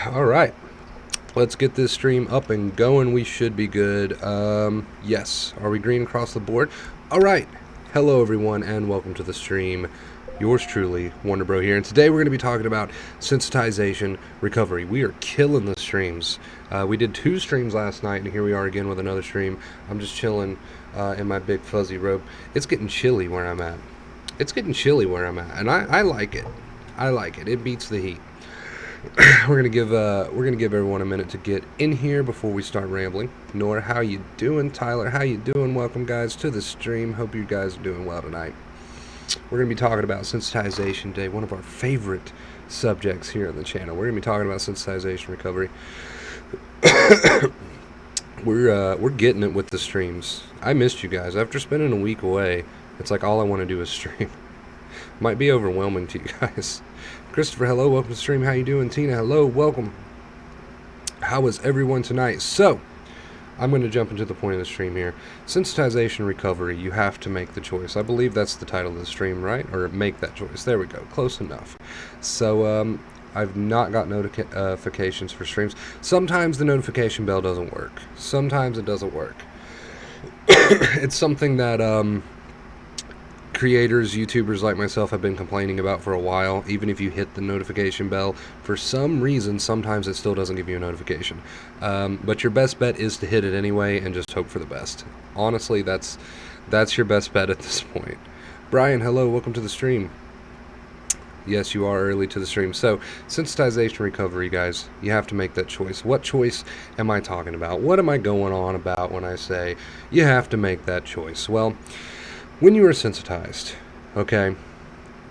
All right, let's get this stream up and going. We should be good. Yes. Are we green across the board? All right. Hello, everyone, and welcome to the stream. Yours truly, Wonder Bro here, and today we're going to be talking about sensitization recovery. We are killing the streams. We did 2 streams last night, and here we are again with another stream. I'm just chilling in my big fuzzy robe. It's getting chilly where I'm at. And I like it. I like it. It beats the heat. We're gonna give everyone a minute to get in here before we start rambling. Nora, how you doing? Tyler, how you doing? Welcome, guys, to the stream. Hope you guys are doing well tonight. We're gonna be talking about sensitization today, one of our favorite subjects here on the channel. We're gonna be talking about sensitization recovery. We're getting it with the streams. I missed you guys after spending a week away. It's like all I want to do is stream. Might be overwhelming to you guys. Christopher, hello, welcome to the stream. How you doing? Tina, hello, welcome. How is everyone tonight? So, I'm going to jump into the point of the stream here. Sensitization recovery, you have to make the choice. I believe that's the title of the stream, right? Or make that choice. There we go, close enough. So, I've not got notifications for streams. Sometimes the notification bell doesn't work. Sometimes it doesn't work. It's something that, creators, YouTubers like myself have been complaining about for a while. Even if you hit the notification bell, for some reason, sometimes it still doesn't give you a notification. But your best bet is to hit it anyway and just hope for the best. Honestly, that's your best bet at this point. Brian, hello, welcome to the stream. Yes, you are early to the stream. So, sensitization recovery, guys, you have to make that choice. What choice am I talking about? What am I going on about when I say you have to make that choice? Well, when you are sensitized, okay,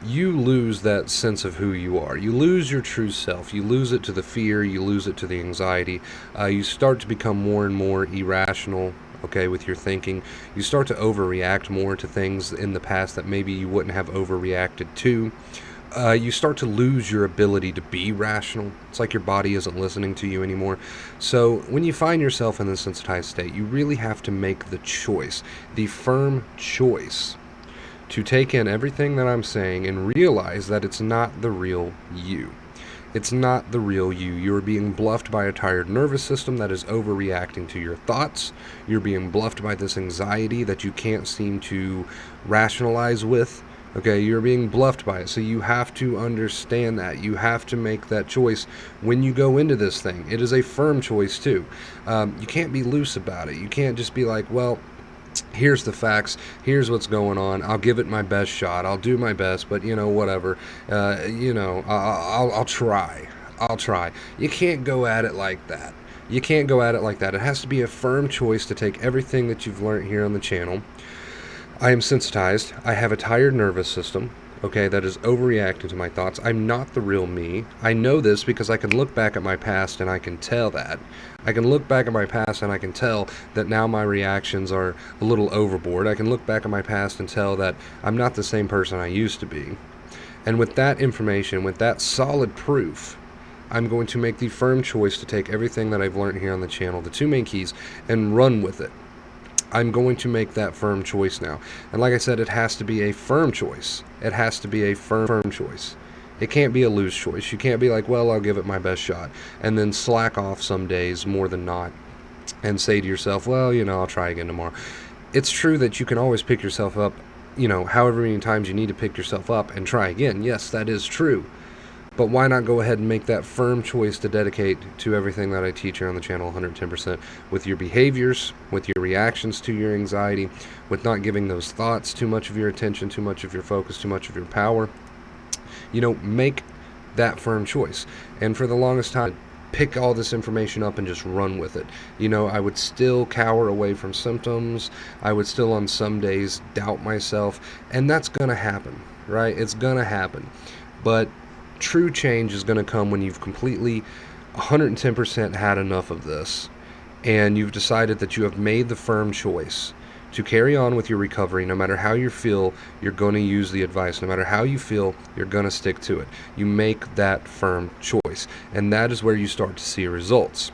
you lose that sense of who you are. You lose your true self. You lose it to the fear. You lose it to the anxiety. You start to become more and more irrational, okay, with your thinking. You start to overreact more to things in the past that maybe you wouldn't have overreacted to. You start to lose your ability to be rational. It's like your body isn't listening to you anymore. So when you find yourself in this sensitized state, you really have to make the choice, the firm choice, to take in everything that I'm saying and realize that it's not the real you. It's not the real you. You're being bluffed by a tired nervous system that is overreacting to your thoughts. You're being bluffed by this anxiety that you can't seem to rationalize with. Okay, you're being bluffed by it, so you have to understand that. You have to make that choice when you go into this thing. It is a firm choice, too. You can't be loose about it. You can't just be like, well, here's the facts, here's what's going on, I'll give it my best shot, I'll do my best, but, whatever, I'll try. You can't go at it like that. It has to be a firm choice to take everything that you've learned here on the channel. I am sensitized. I have a tired nervous system, okay, that is overreacting to my thoughts. I'm not the real me. I know this because I can look back at my past and I can tell that. I can look back at my past and I can tell that now my reactions are a little overboard. I can look back at my past and tell that I'm not the same person I used to be. And with that information, with that solid proof, I'm going to make the firm choice to take everything that I've learned here on the channel, the 2 main keys, and run with it. I'm going to make that firm choice now. And like I said, it has to be a firm choice. It has to be a firm choice. It can't be a loose choice. You can't be like, well, I'll give it my best shot, and then slack off some days more than not and say to yourself, well, I'll try again tomorrow. It's true that you can always pick yourself up, however many times you need to pick yourself up and try again. Yes, that is true. But why not go ahead and make that firm choice to dedicate to everything that I teach here on the channel 110% with your behaviors, with your reactions to your anxiety, with not giving those thoughts too much of your attention, too much of your focus, too much of your power. Make that firm choice. And for the longest time, pick all this information up and just run with it. I would still cower away from symptoms. I would still on some days doubt myself. And that's going to happen, right? It's going to happen. But true change is going to come when you've completely 110% had enough of this, and you've decided that you have made the firm choice to carry on with your recovery. No matter how you feel, you're going to use the advice. No matter how you feel, you're going to stick to it. You make that firm choice, and that is where you start to see results.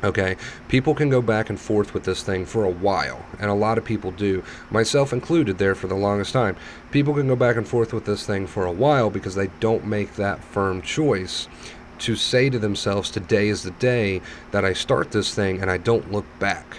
Okay, people can go back and forth with this thing for a while, and a lot of people do, myself included there for the longest time. People can go back and forth with this thing for a while because they don't make that firm choice to say to themselves, today is the day that I start this thing and I don't look back.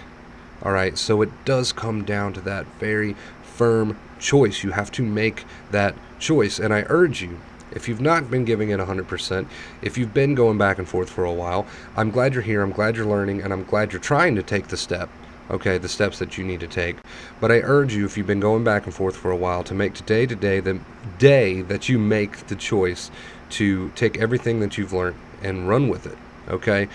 All right, so it does come down to that very firm choice. You have to make that choice, and I urge you, if you've not been giving it 100%, if you've been going back and forth for a while, I'm glad you're here, I'm glad you're learning, and I'm glad you're trying to take the step, okay, the steps that you need to take. But I urge you, if you've been going back and forth for a while, to make today the day that you make the choice to take everything that you've learned and run with it, okay?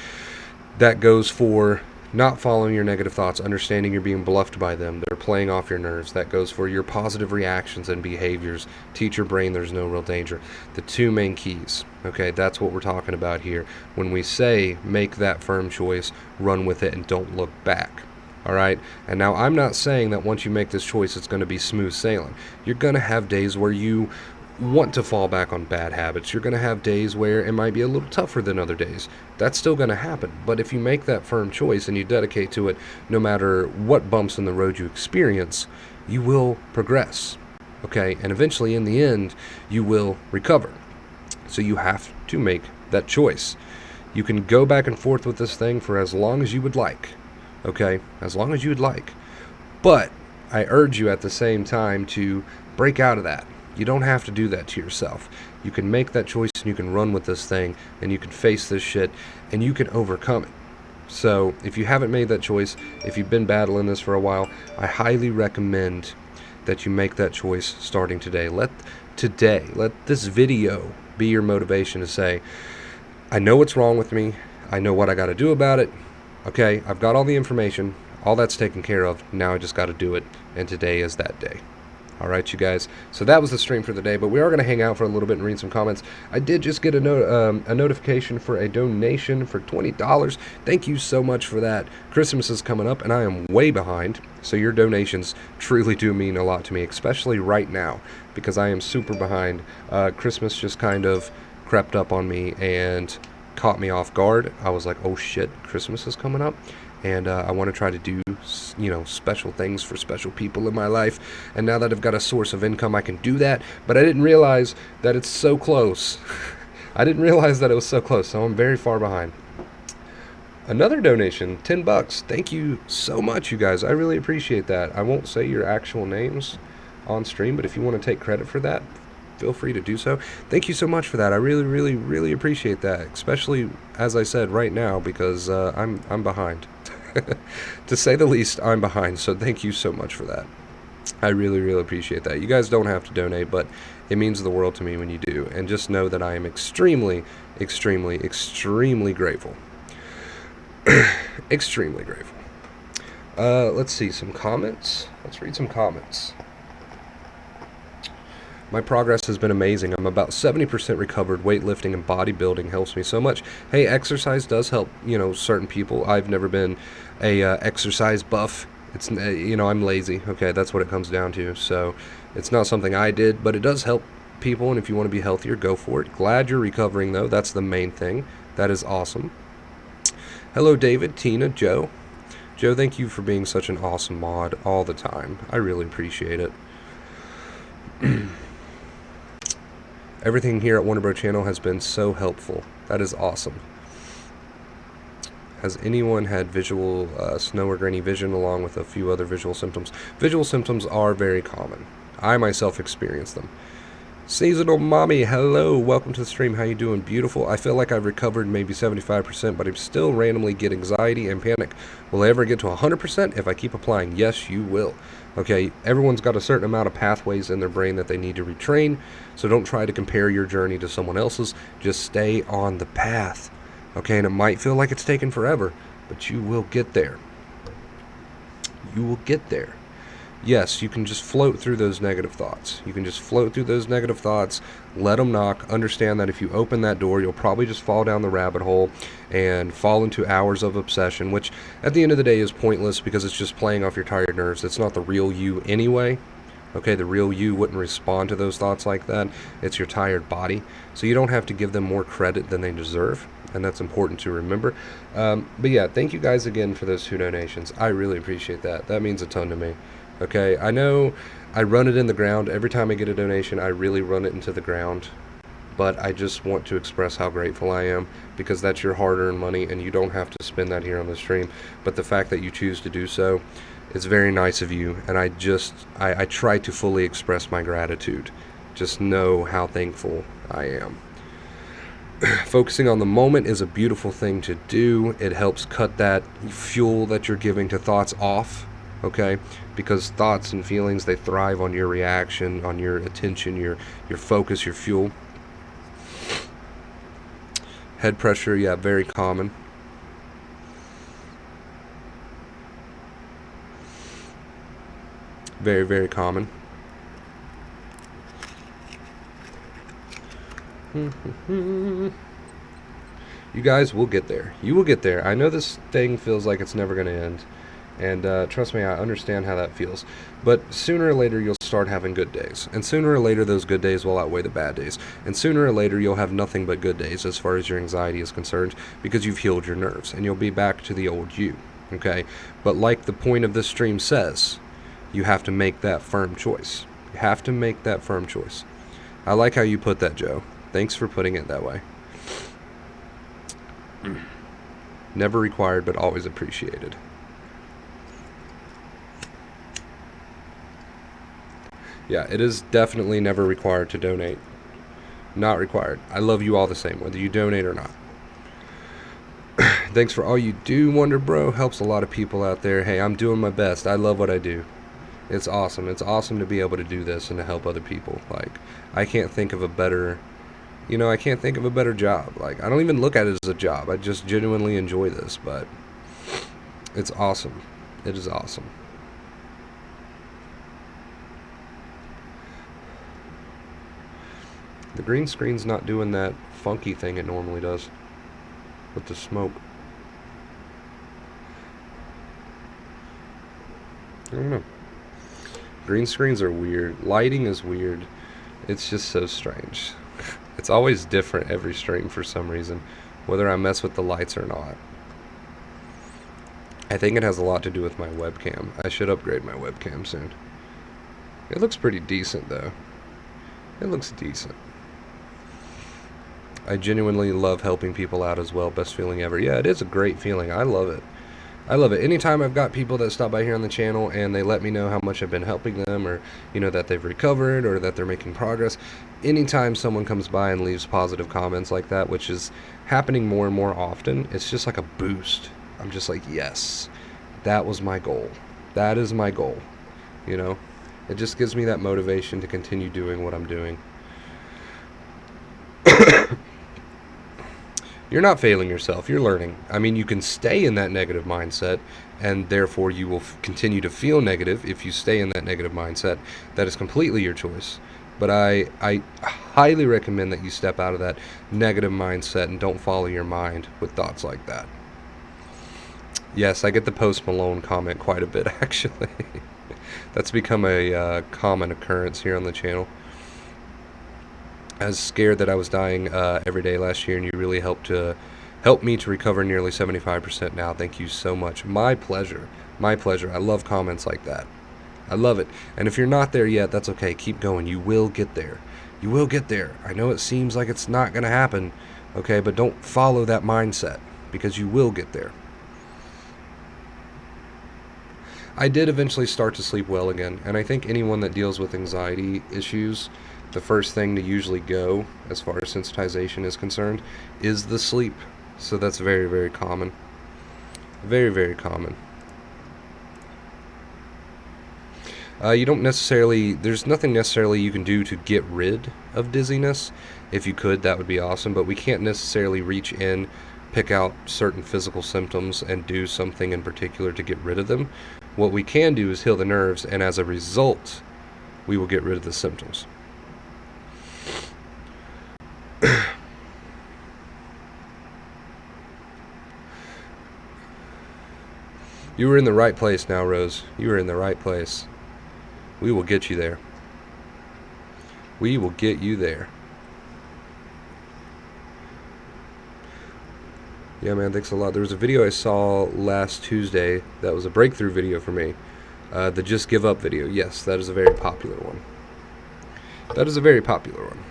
That goes for not following your negative thoughts, understanding you're being bluffed by them, they're playing off your nerves. That goes for your positive reactions and behaviors. Teach your brain there's no real danger. The two main keys, okay, that's what we're talking about here. When we say make that firm choice, run with it, and don't look back. All right, and now I'm not saying that once you make this choice it's going to be smooth sailing. You're going to have days where you want to fall back on bad habits. You're going to have days where it might be a little tougher than other days. That's still going to happen. But if you make that firm choice and you dedicate to it, no matter what bumps in the road you experience, you will progress. Okay, and eventually in the end, you will recover. So you have to make that choice. You can go back and forth with this thing for as long as you would like. Okay, as long as you would like. But I urge you at the same time to break out of that. You don't have to do that to yourself. You can make that choice and you can run with this thing and you can face this shit and you can overcome it. So if you haven't made that choice, if you've been battling this for a while, I highly recommend that you make that choice starting today. Let this video be your motivation to say, I know what's wrong with me. I know what I got to do about it. Okay, I've got all the information. All that's taken care of. Now I just got to do it. And today is that day. All right, you guys. So that was the stream for the day, but we are going to hang out for a little bit and read some comments. I did just get a notification for a donation for $20. Thank you so much for that. Christmas is coming up, and I am way behind, so your donations truly do mean a lot to me, especially right now, because I am super behind. Christmas just kind of crept up on me and caught me off guard. I was like, oh shit, Christmas is coming up. And I want to try to do, special things for special people in my life. And now that I've got a source of income, I can do that. But I didn't realize that it's so close. I didn't realize that it was so close, so I'm very far behind. Another donation, $10. Thank you so much, you guys. I really appreciate that. I won't say your actual names on stream, but if you want to take credit for that, feel free to do so. Thank you so much for that. I really, really, really appreciate that, especially, as I said, right now, because I'm behind. To say the least, I'm behind, so thank you so much for that. I really, really appreciate that. You guys don't have to donate, but it means the world to me when you do. And just know that I am extremely, extremely, extremely grateful. Extremely grateful. Let's see, some comments. Let's read some comments. My progress has been amazing. I'm about 70% recovered. Weightlifting and bodybuilding helps me so much. Hey, exercise does help, certain people. I've never been a exercise buff. It's, I'm lazy. Okay, that's what it comes down to. So it's not something I did, but it does help people. And if you want to be healthier, go for it. Glad you're recovering, though. That's the main thing. That is awesome. Hello, David, Tina, Joe. Joe, thank you for being such an awesome mod all the time. I really appreciate it. Everything here at Wonderbro Channel has been so helpful. That is awesome. Has anyone had visual snow or grainy vision along with a few other visual symptoms? Visual symptoms are very common. I myself experience them. Seasonal Mommy, hello. Welcome to the stream. How you doing? Beautiful. I feel like I've recovered maybe 75%, but I still randomly get anxiety and panic. Will I ever get to 100% if I keep applying? Yes, you will. Okay, everyone's got a certain amount of pathways in their brain that they need to retrain, so don't try to compare your journey to someone else's. Just stay on the path. Okay, and it might feel like it's taken forever, but you will get there. You will get there. Yes, you can just float through those negative thoughts. You can just float through those negative thoughts, let them knock, understand that if you open that door, you'll probably just fall down the rabbit hole and fall into hours of obsession, which at the end of the day is pointless because it's just playing off your tired nerves. It's not the real you anyway. Okay, the real you wouldn't respond to those thoughts like that. It's your tired body. So you don't have to give them more credit than they deserve, and that's important to remember. But yeah, thank you guys again for those 2 donations. I really appreciate that. That means a ton to me. Okay, I know I run it in the ground. Every time I get a donation, I really run it into the ground but I just want to express how grateful I am, because that's your hard-earned money and you don't have to spend that here on the stream. But the fact that you choose to do so is very nice of you, and I try to fully express my gratitude. Just know how thankful I am. Focusing on the moment is a beautiful thing to do. It helps cut that fuel that you're giving to thoughts off, okay? Because thoughts and feelings, they thrive on your reaction, on your attention, your focus, your fuel. Head pressure, yeah, very common. Very, very common. You guys will get there. You will get there. I know this thing feels like it's never going to end. And trust me, I understand how that feels. But sooner or later, you'll start having good days. And sooner or later, those good days will outweigh the bad days. And sooner or later, you'll have nothing but good days as far as your anxiety is concerned, because you've healed your nerves. And you'll be back to the old you. Okay? But like the point of this stream says, you have to make that firm choice. You have to make that firm choice. I like how you put that, Joe. Thanks for putting it that way. Never required, but always appreciated. Yeah, it is definitely never required to donate. Not required. I love you all the same, whether you donate or not. Thanks for all you do, Wonder Bro. Helps a lot of people out there. Hey, I'm doing my best. I love what I do. It's awesome. It's awesome to be able to do this and to help other people. Like, I can't think of a better... I can't think of a better job. Like, I don't even look at it as a job. I just genuinely enjoy this, but it's awesome. It is awesome. The green screen's not doing that funky thing it normally does with the smoke. I don't know. Green screens are weird. Lighting is weird. It's just so strange. It's always different every stream for some reason, whether I mess with the lights or not. I think it has a lot to do with my webcam. I should upgrade my webcam soon. It looks pretty decent, though. It looks decent. I genuinely love helping people out as well. Best feeling ever. Yeah, it is a great feeling. I love it. I love it. Anytime I've got people that stop by here on the channel and they let me know how much I've been helping them, or, that they've recovered or that they're making progress, anytime someone comes by and leaves positive comments like that, which is happening more and more often, it's just like a boost. I'm just like, yes, that was my goal. That is my goal. It just gives me that motivation to continue doing what I'm doing. You're not failing yourself. You're learning. I mean, you can stay in that negative mindset, and therefore you will continue to feel negative if you stay in that negative mindset. That is completely your choice. But I highly recommend that you step out of that negative mindset and don't follow your mind with thoughts like that. Yes, I get the Post Malone comment quite a bit, actually. That's become a common occurrence here on the channel. I was scared that I was dying every day last year, and you really helped me to recover nearly 75% now. Thank you so much. My pleasure. My pleasure. I love comments like that. I love it. And if you're not there yet, that's okay. Keep going. You will get there. You will get there. I know it seems like it's not going to happen, okay, but don't follow that mindset, because you will get there. I did eventually start to sleep well again, and I think anyone that deals with anxiety issues, the first thing to usually go, as far as sensitization is concerned, is the sleep. So that's very, very common. Very, very common. You don't necessarily, there's nothing necessarily you can do to get rid of dizziness. If you could, that would be awesome, but we can't necessarily reach in, pick out certain physical symptoms, and do something in particular to get rid of them. What we can do is heal the nerves, and as a result, we will get rid of the symptoms. You were in the right place now, Rose. You were in the right place. We will get you there. We will get you there. Yeah, man, thanks a lot. There was a video I saw last Tuesday that was a breakthrough video for me. The Just Give Up video. Yes, that is a very popular one. That is a very popular one.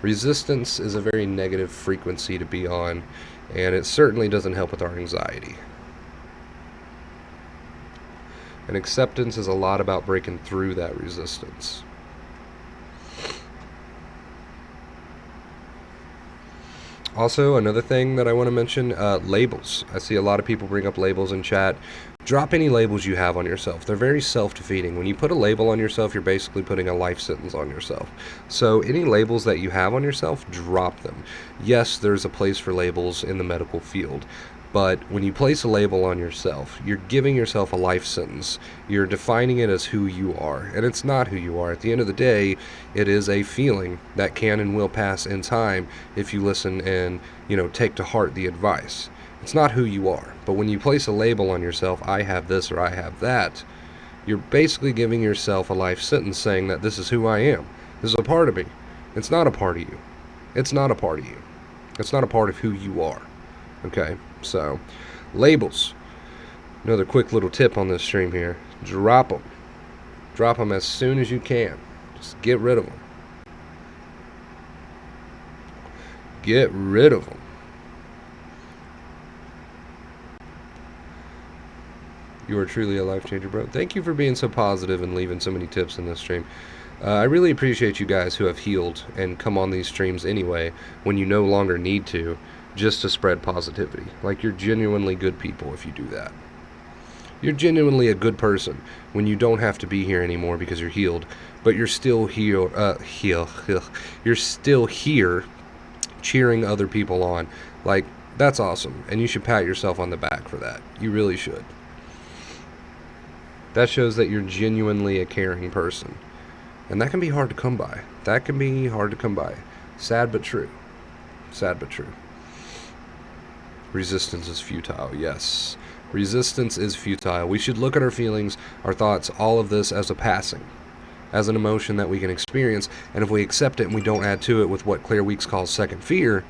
Resistance is a very negative frequency to be on, and it certainly doesn't help with our anxiety. And acceptance is a lot about breaking through that resistance. Also, another thing that I want to mention, labels. I see a lot of people bring up labels in chat. Drop any labels you have on yourself. They're very self-defeating. When you put a label on yourself, you're basically putting a life sentence on yourself. So any labels that you have on yourself, drop them. Yes, there's a place for labels in the medical field. But when you place a label on yourself, you're giving yourself a life sentence. You're defining it as who you are, and it's not who you are. At the end of the day, it is a feeling that can and will pass in time if you listen and, take to heart the advice. It's not who you are. But when you place a label on yourself, I have this or I have that, you're basically giving yourself a life sentence saying that this is who I am. This is a part of me. It's not a part of you. It's not a part of you. It's not a part of who you are. Okay? So, labels. Another quick little tip on this stream here. Drop them. Drop them as soon as you can. Just get rid of them. Get rid of them. You are truly a life changer, bro. Thank you for being so positive and leaving so many tips in this stream. I really appreciate you guys who have healed and come on these streams anyway when you no longer need to, just to spread positivity. Like, you're genuinely good people if you do that. You're genuinely a good person when you don't have to be here anymore because you're healed, but you're still here. You're still here, cheering other people on. Like, that's awesome, and you should pat yourself on the back for that. You really should. That shows that you're genuinely a caring person. And that can be hard to come by. That can be hard to come by. Sad but true. Sad but true. Resistance is futile. Yes. Resistance is futile. We should look at our feelings, our thoughts, all of this as a passing. As an emotion that we can experience. And if we accept it and we don't add to it with what Claire Weeks calls second fear,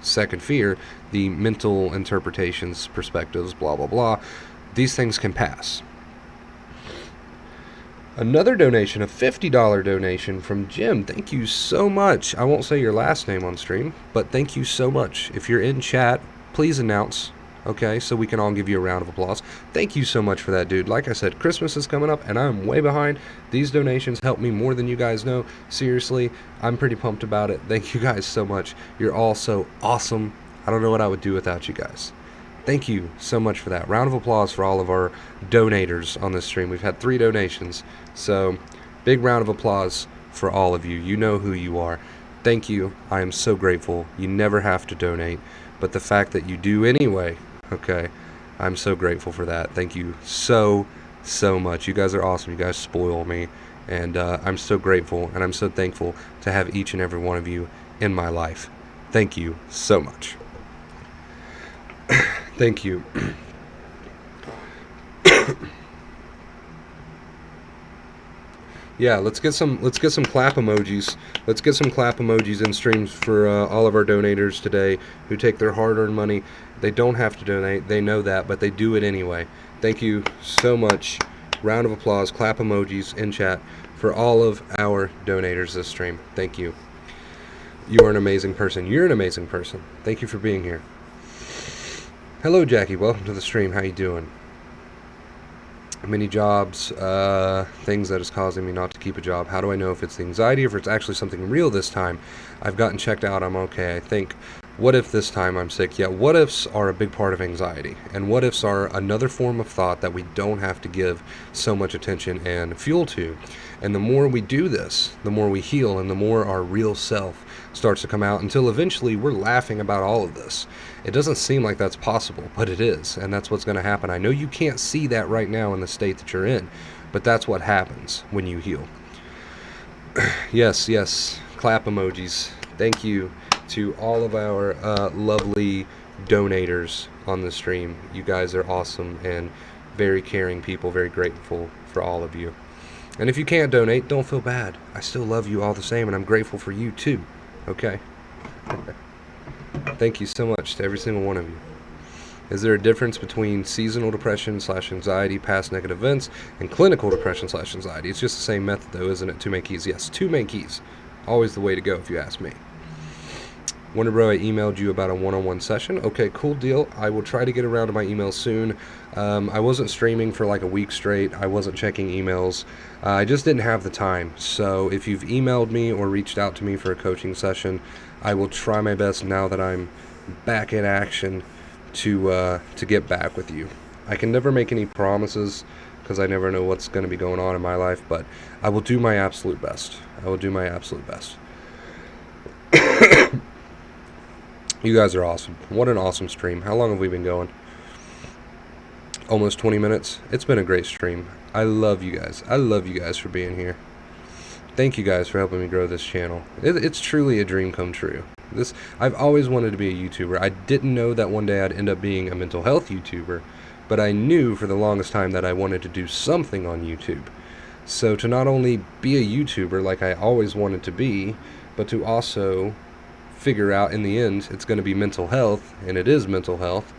second fear, the mental interpretations, perspectives, blah, blah, blah, these things can pass. Another donation, a $50 donation from Jim. Thank you so much. I won't say your last name on stream, but thank you so much. If you're in chat, please announce, so we can all give you a round of applause. Thank you so much for that, dude. Like I said, Christmas is coming up, and I'm way behind. These donations help me more than you guys know. Seriously, I'm pretty pumped about it. Thank you guys so much. You're all so awesome. I don't know what I would do without you guys. Thank you so much for that. Round of applause for all of our donators on this stream. We've had 3 donations, so big round of applause for all of you. You know who you are. Thank you. I am so grateful. You never have to donate, but the fact that you do anyway, I'm so grateful for that. Thank you so much. You guys are awesome. You guys spoil me, and I'm so grateful, and I'm so thankful to have each and every one of you in my life. Thank you so much. Thank you. Yeah, let's get some clap emojis. Let's get some clap emojis in streams for all of our donators today who take their hard-earned money. They don't have to donate. They know that, but they do it anyway. Thank you so much. Round of applause, clap emojis in chat for all of our donators this stream. Thank you. You are an amazing person. You're an amazing person. Thank you for being here. Hello, Jackie. Welcome to the stream. How you doing? Many jobs, things that is causing me not to keep a job. How do I know if it's the anxiety or if it's actually something real this time? I've gotten checked out. I'm okay, I think. What if this time I'm sick? Yeah, what ifs are a big part of anxiety. And what ifs are another form of thought that we don't have to give so much attention and fuel to. And the more we do this, the more we heal and the more our real self starts to come out until eventually we're laughing about all of this. It doesn't seem like that's possible, but it is, and that's what's going to happen. I know you can't see that right now in the state that you're in, but that's what happens when you heal. Yes, clap emojis. Thank you to all of our lovely donators on the stream. You guys are awesome and very caring people, very grateful for all of you. And if you can't donate, don't feel bad. I still love you all the same, and I'm grateful for you too. Okay? Thank you so much to every single one of you. Is there a difference between seasonal depression / anxiety, past negative events, and clinical depression / anxiety? It's just the same method though, isn't it? 2 main keys. Yes, 2 main keys. Always the way to go if you ask me. Wonder Bro, I emailed you about a one-on-one session. Okay, cool deal. I will try to get around to my emails soon. I wasn't streaming for like a week straight. I wasn't checking emails. I just didn't have the time. So if you've emailed me or reached out to me for a coaching session, I will try my best now that I'm back in action to get back with you. I can never make any promises because I never know what's going to be going on in my life, but I will do my absolute best. I will do my absolute best. You guys are awesome. What an awesome stream. How long have we been going? Almost 20 minutes. It's been a great stream. I love you guys. I love you guys for being here. Thank you guys for helping me grow this channel. It's truly a dream come true. I've always wanted to be a YouTuber. I didn't know that one day I'd end up being a mental health YouTuber, but I knew for the longest time that I wanted to do something on YouTube. So to not only be a YouTuber like I always wanted to be, but to also figure out in the end it's going to be mental health, and it is mental health,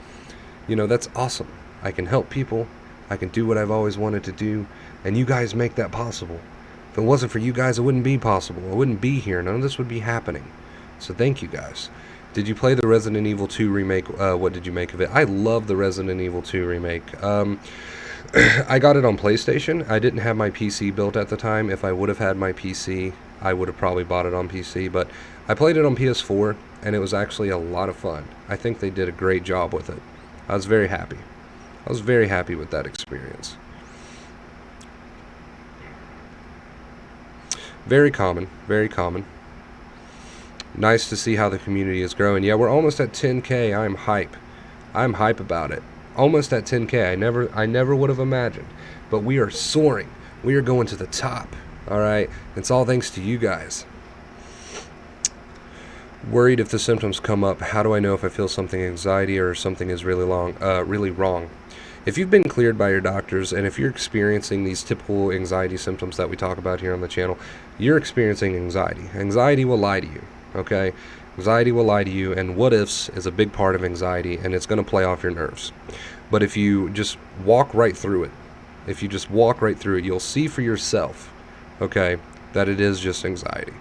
you know, that's awesome. I can help people, I can do what I've always wanted to do, and you guys make that possible. If it wasn't for you guys, it wouldn't be possible. I wouldn't be here. None of this would be happening. So thank you guys. Did you play the Resident Evil 2 remake? What did you make of it? I love the Resident Evil 2 remake. I got it on PlayStation. I didn't have my PC built at the time. If I would have had my PC, I would have probably bought it on PC, but I played it on PS4, and it was actually a lot of fun. I think they did a great job with it. I was very happy. I was very happy with that experience. Very common, very common. Nice to see how the community is growing. Yeah, we're almost at 10K. I'm hype. I'm hype about it. Almost at 10K. I never would have imagined. But we are soaring. We are going to the top. All right. It's all thanks to you guys. Worried if the symptoms come up. How do I know if I feel something anxiety or something is really wrong? If you've been cleared by your doctors, and if you're experiencing these typical anxiety symptoms that we talk about here on the channel, you're experiencing anxiety. Anxiety will lie to you, okay? Anxiety will lie to you, and what ifs is a big part of anxiety, and it's going to play off your nerves. But if you just walk right through it, you'll see for yourself, okay, that it is just anxiety.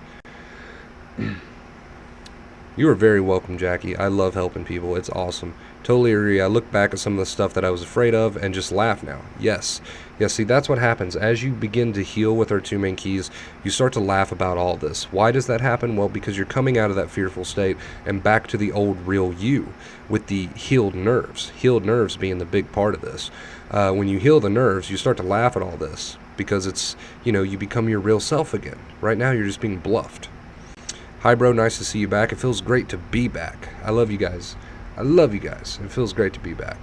You are very welcome, Jackie. I love helping people. It's awesome. Totally agree. I look back at some of the stuff that I was afraid of and just laugh now. Yes. Yes, see, that's what happens. As you begin to heal with our 2 main keys, you start to laugh about all this. Why does that happen? Well, because you're coming out of that fearful state and back to the old real you with the healed nerves. Healed nerves being the big part of this. When you heal the nerves, you start to laugh at all this because it's, you know, you become your real self again. Right now, you're just being bluffed. Hi, bro. Nice to see you back. It feels great to be back. I love you guys. I love you guys. It feels great to be back.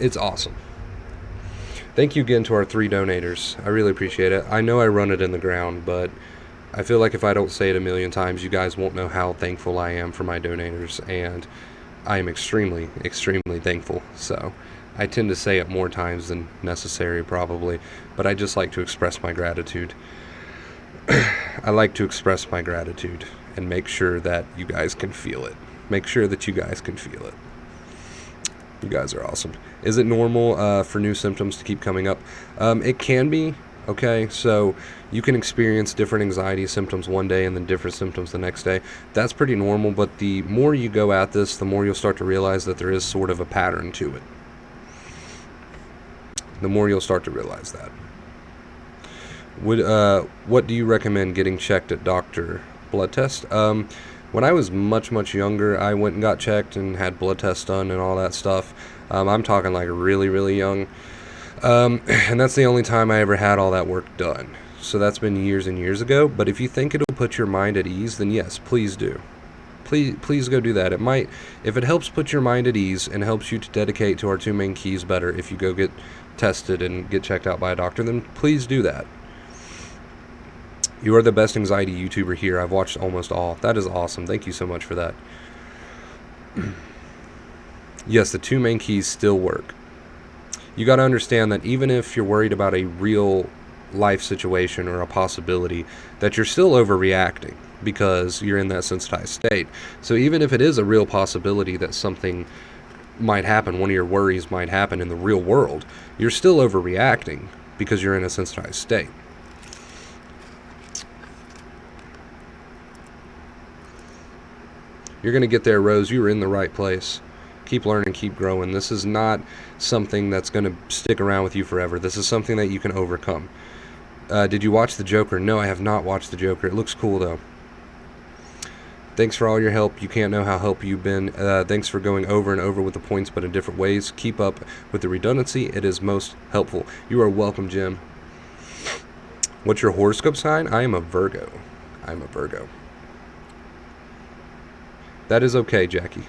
It's awesome. Thank you again to our 3 donators. I really appreciate it. I know I run it in the ground, but I feel like if I don't say it a million times, you guys won't know how thankful I am for my donators, and I am extremely, extremely thankful. So I tend to say it more times than necessary, probably, but I just like to express my gratitude. I like to express my gratitude and make sure that you guys can feel it. Make sure that you guys can feel it. You guys are awesome. Is it normal for new symptoms to keep coming up? It can be, okay? So you can experience different anxiety symptoms one day and then different symptoms the next day. That's pretty normal, but the more you go at this, the more you'll start to realize that there is sort of a pattern to it. The more you'll start to realize that. What do you recommend getting checked at doctor? Blood test? When I was much younger, I went and got checked and had blood tests done and all that stuff. I'm talking like really young. And that's the only time I ever had all that work done. So that's been years and years ago. But if you think it'll put your mind at ease, then yes, please do. Please go do that. It might, if it helps put your mind at ease and helps you to dedicate to our 2 main keys better, if you go get tested and get checked out by a doctor, then please do that. You are the best anxiety YouTuber here. I've watched almost all. That is awesome. Thank you so much for that. Yes, the 2 main keys still work. You got to understand that even if you're worried about a real life situation or a possibility, that you're still overreacting because you're in that sensitized state. So even if it is a real possibility that something might happen, one of your worries might happen in the real world, you're still overreacting because you're in a sensitized state. You're going to get there, Rose. You were in the right place. Keep learning, keep growing. This is not something that's going to stick around with you forever. This is something that you can overcome. Did you watch The Joker? No, I have not watched The Joker. It looks cool, though. Thanks for all your help. You can't know how helpful you've been. Thanks for going over and over with the points, but in different ways. Keep up with the redundancy. It is most helpful. You are welcome, Jim. What's your horoscope sign? I am a Virgo. I'm a Virgo. That is okay, Jackie.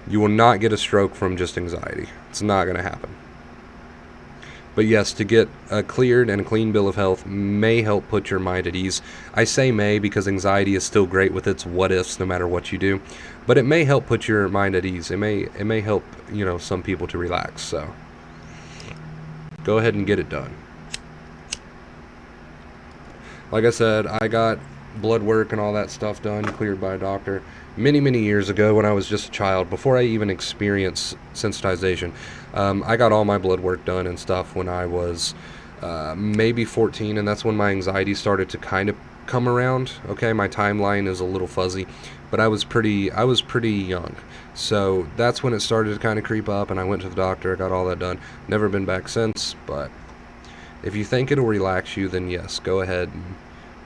You will not get a stroke from just anxiety. It's not going to happen. But yes, to get a cleared and a clean bill of health may help put your mind at ease. I say may because anxiety is still great with its what ifs no matter what you do. But it may help put your mind at ease. It may help, some people to relax. So go ahead and get it done. Like I said, I got blood work and all that stuff done, cleared by a doctor many, many years ago when I was just a child, before I even experienced sensitization. I got all my blood work done and stuff when I was maybe 14, and that's when my anxiety started to kind of come around. Okay, my timeline is a little fuzzy, but I was pretty young. So that's when it started to kind of creep up, and I went to the doctor, I got all that done. Never been back since, but if you think it'll relax you, then yes, go ahead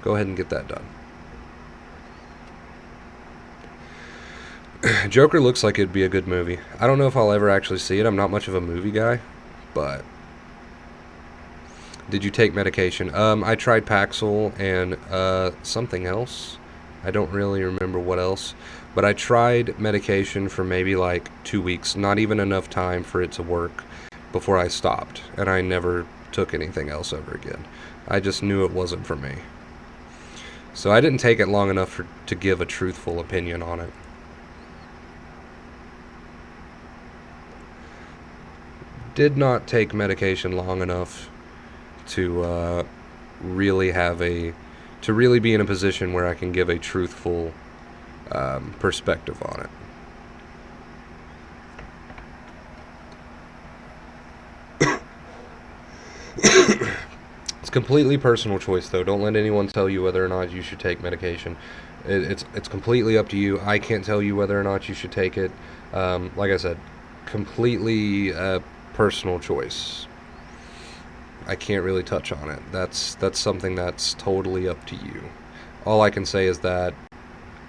and get that done. Joker looks like it'd be a good movie. I don't know if I'll ever actually see it. I'm not much of a movie guy, but did you take medication? I tried Paxil and something else. I don't really remember what else, but I tried medication for maybe like 2 weeks, not even enough time for it to work before I stopped, and I never took anything else ever again. I just knew it wasn't for me. So I didn't take it long enough to give a truthful opinion on it. Did not take medication long enough to really be in a position where I can give a truthful perspective on it. It's completely personal choice, though. Don't let anyone tell you whether or not you should take medication. It's completely up to you. I can't tell you whether or not you should take it. Like I said, completely personal choice. I can't really touch on it. That's something that's totally up to you. All I can say is that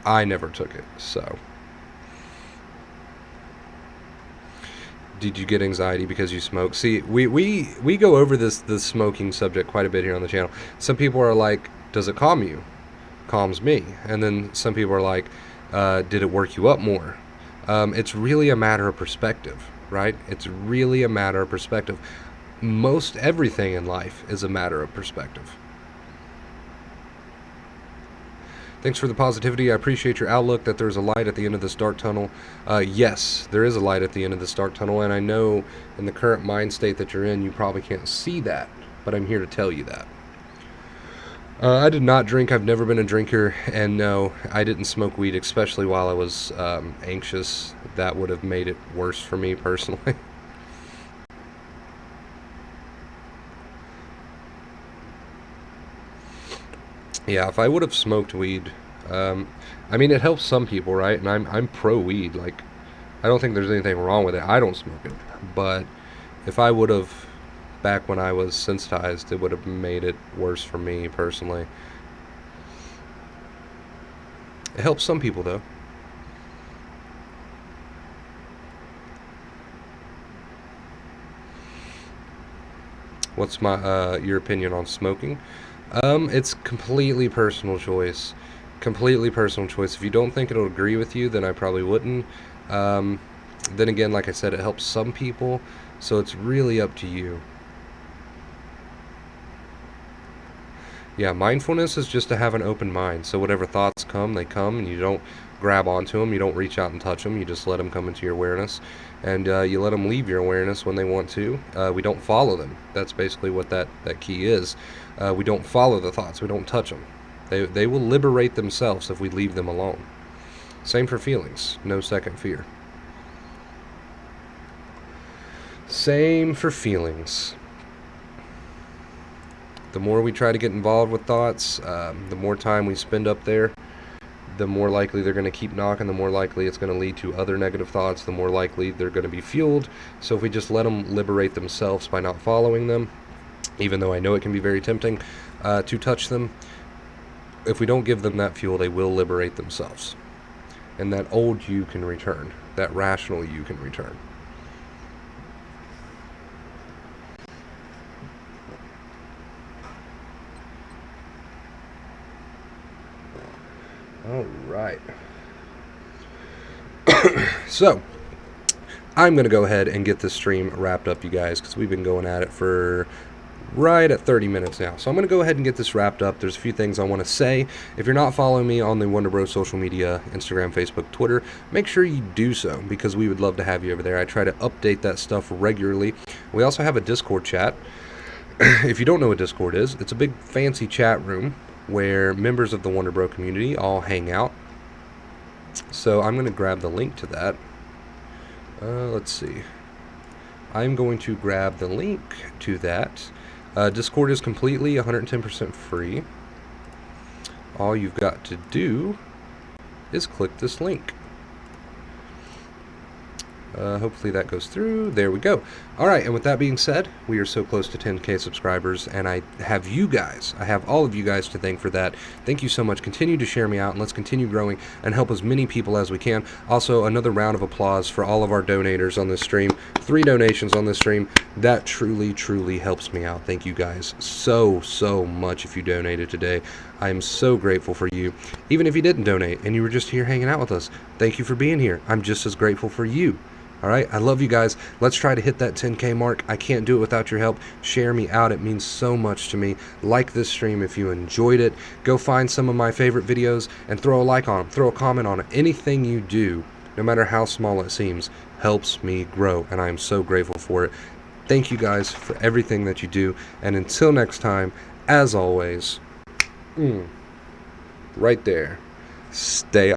I never took it. So, did you get anxiety because you smoke? See, we go over this smoking subject quite a bit here on the channel. Some people are like, does it calm you? Calms me. And then some people are like, did it work you up more? It's really a matter of perspective, right? It's really a matter of perspective. Most everything in life is a matter of perspective. Thanks for the positivity. I appreciate your outlook that there's a light at the end of this dark tunnel. Yes, there is a light at the end of this dark tunnel, and I know in the current mind state that you're in, you probably can't see that, but I'm here to tell you that. I did not drink. I've never been a drinker, and no, I didn't smoke weed, especially while I was anxious. That would have made it worse for me personally. Yeah, if I would have smoked weed, I mean, it helps some people, right? And I'm pro weed. Like, I don't think there's anything wrong with it. I don't smoke it, but if I would have, back when I was sensitized, it would have made it worse for me personally. It helps some people, though. What's your opinion on smoking? It's completely personal choice. Completely personal choice. If you don't think it'll agree with you, then I probably wouldn't. Then again, like I said, it helps some people, so it's really up to you. Yeah, mindfulness is just to have an open mind. So whatever thoughts come, they come, and you don't grab onto them. You don't reach out and touch them. You just let them come into your awareness, and you let them leave your awareness when they want to. We don't follow them. That's basically what that key is. We don't follow the thoughts. We don't touch them. They will liberate themselves if we leave them alone. Same for feelings. No second fear. Same for feelings. The more we try to get involved with thoughts, the more time we spend up there, the more likely they're going to keep knocking, the more likely it's going to lead to other negative thoughts, the more likely they're going to be fueled. So if we just let them liberate themselves by not following them, even though I know it can be very tempting to touch them, if we don't give them that fuel, they will liberate themselves. And that old you can return. That rational you can return. All right. So, I'm going to go ahead and get this stream wrapped up, you guys, because we've been going at it for right at 30 minutes now. So I'm going to go ahead and get this wrapped up. There's a few things I want to say. If you're not following me on the Wonder Bros social media, Instagram, Facebook, Twitter, make sure you do so, because we would love to have you over there. I try to update that stuff regularly. We also have a Discord chat. If you don't know what Discord is, it's a big fancy chat room where members of the Wonder Bro community all hang out. So I'm going to grab the link to that. Let's see. I'm going to grab the link to that. Discord is completely 110% free. All you've got to do is click this link. Hopefully that goes through. There we go. Alright, and with that being said, we are so close to 10K subscribers, and I have you guys, I have all of you guys to thank for that. Thank you so much. Continue to share me out, and let's continue growing and help as many people as we can. Also, another round of applause for all of our donators on this stream. 3 donations on this stream. That truly, truly helps me out. Thank you guys so, so much if you donated today. I am so grateful for you. Even if you didn't donate and you were just here hanging out with us, thank you for being here. I'm just as grateful for you. All right, I love you guys. Let's try to hit that 10K mark. I can't do it without your help. Share me out. It means so much to me. Like this stream if you enjoyed it. Go find some of my favorite videos and throw a like on them. Throw a comment on it. Anything you do, no matter how small it seems, helps me grow, and I am so grateful for it. Thank you guys for everything that you do, and until next time, as always, right there, stay